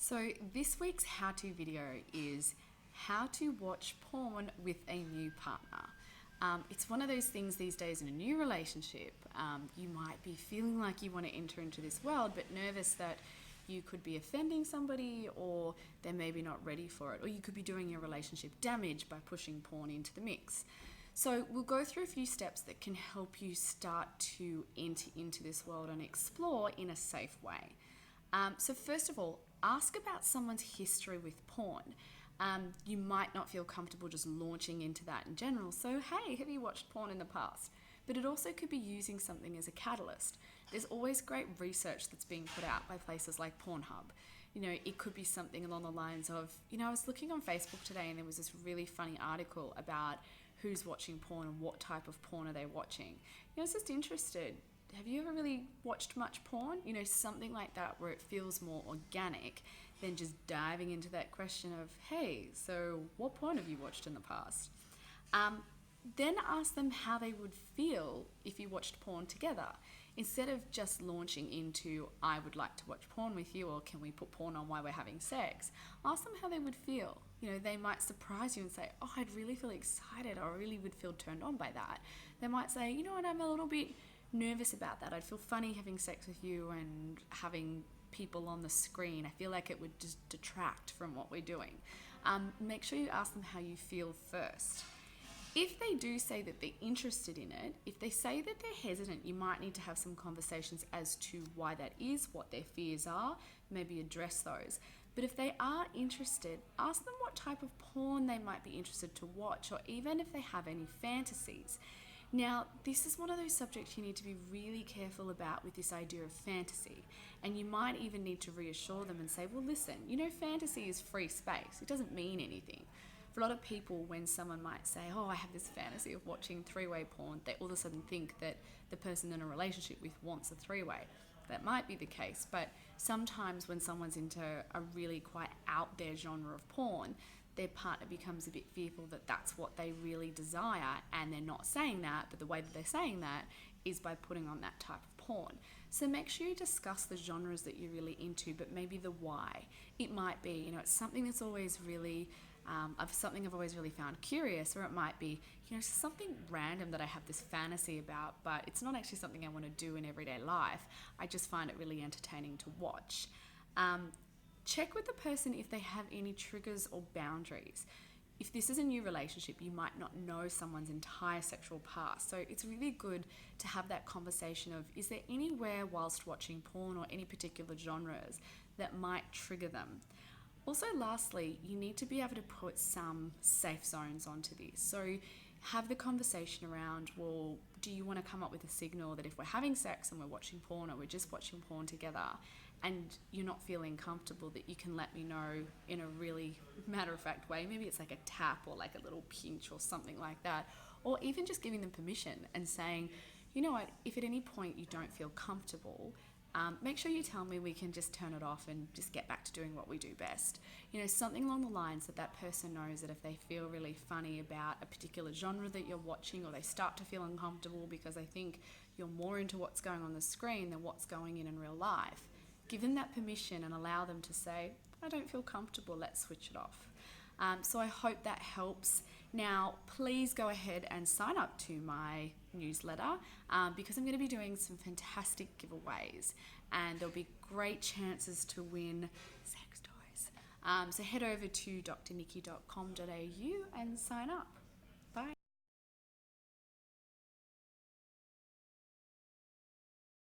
So this week's how-to video is how to watch porn with a new partner. It's one of those things these days in a new relationship. You might be feeling like you want to enter into this world, but nervous that you could be offending somebody or they're maybe not ready for it, or you could be doing your relationship damage by pushing porn into the mix. So we'll go through a few steps that can help you start to enter into this world and explore in a safe way. So first of all, ask about someone's history with porn. You might not feel comfortable just launching into that in general. So, hey, have you watched porn in the past? But it also could be using something as a catalyst. There's always great research that's being put out by places like Pornhub. It could be something along the lines of, I was looking on Facebook today and there was this really funny article about who's watching porn and what type of porn are they watching. I was just interested. Have you ever really watched much porn? Something like that where it feels more organic than just diving into that question of, hey, so what porn have you watched in the past? Then ask them how they would feel if you watched porn together. Instead of just launching into, I would like to watch porn with you, or can we put porn on while we're having sex? Ask them how they would feel. They might surprise you and say, oh, I'd really feel excited, or I really would feel turned on by that. They might say, you know what, I'm a little bit nervous about that. I'd feel funny having sex with you and having people on the screen. I feel like it would just detract from what we're doing. Make sure you ask them how you feel first. If they do say that they're interested in it, if they say that they're hesitant, you might need to have some conversations as to why that is, what their fears are, maybe address those. But if they are interested, ask them what type of porn they might be interested to watch, or even if they have any fantasies. Now, this is one of those subjects you need to be really careful about with this idea of fantasy. And you might even need to reassure them and say, well, listen, fantasy is free space. It doesn't mean anything. For a lot of people, when someone might say, oh, I have this fantasy of watching three-way porn, they all of a sudden think that the person in a relationship with wants a three-way. That might be the case, but sometimes when someone's into a really quite out there genre of porn, their partner becomes a bit fearful that that's what they really desire, and they're not saying that, but the way that they're saying that is by putting on that type of porn. So make sure you discuss the genres that you're really into, but maybe the why. It might be, it's something that's always really, something I've always really found curious, or it might be, something random that I have this fantasy about, but it's not actually something I want to do in everyday life. I just find it really entertaining to watch. Check with the person if they have any triggers or boundaries. If this is a new relationship, you might not know someone's entire sexual past. So it's really good to have that conversation of, is there anywhere whilst watching porn or any particular genres that might trigger them? Also, lastly, you need to be able to put some safe zones onto this. So have the conversation around, well, do you want to come up with a signal that if we're having sex and we're watching porn, or we're just watching porn together and you're not feeling comfortable, that you can let me know in a really matter-of-fact way. Maybe it's like a tap or like a little pinch or something like that. Or even just giving them permission and saying, you know what, if at any point you don't feel comfortable, make sure you tell me, we can just turn it off and just get back to doing what we do best. Something along the lines that person knows that if they feel really funny about a particular genre that you're watching, or they start to feel uncomfortable because they think you're more into what's going on the screen than what's going in real life, give them that permission and allow them to say, I don't feel comfortable, let's switch it off. So I hope that helps. Now, please go ahead and sign up to my newsletter because I'm going to be doing some fantastic giveaways, and there'll be great chances to win sex toys. So head over to drnikki.com.au and sign up.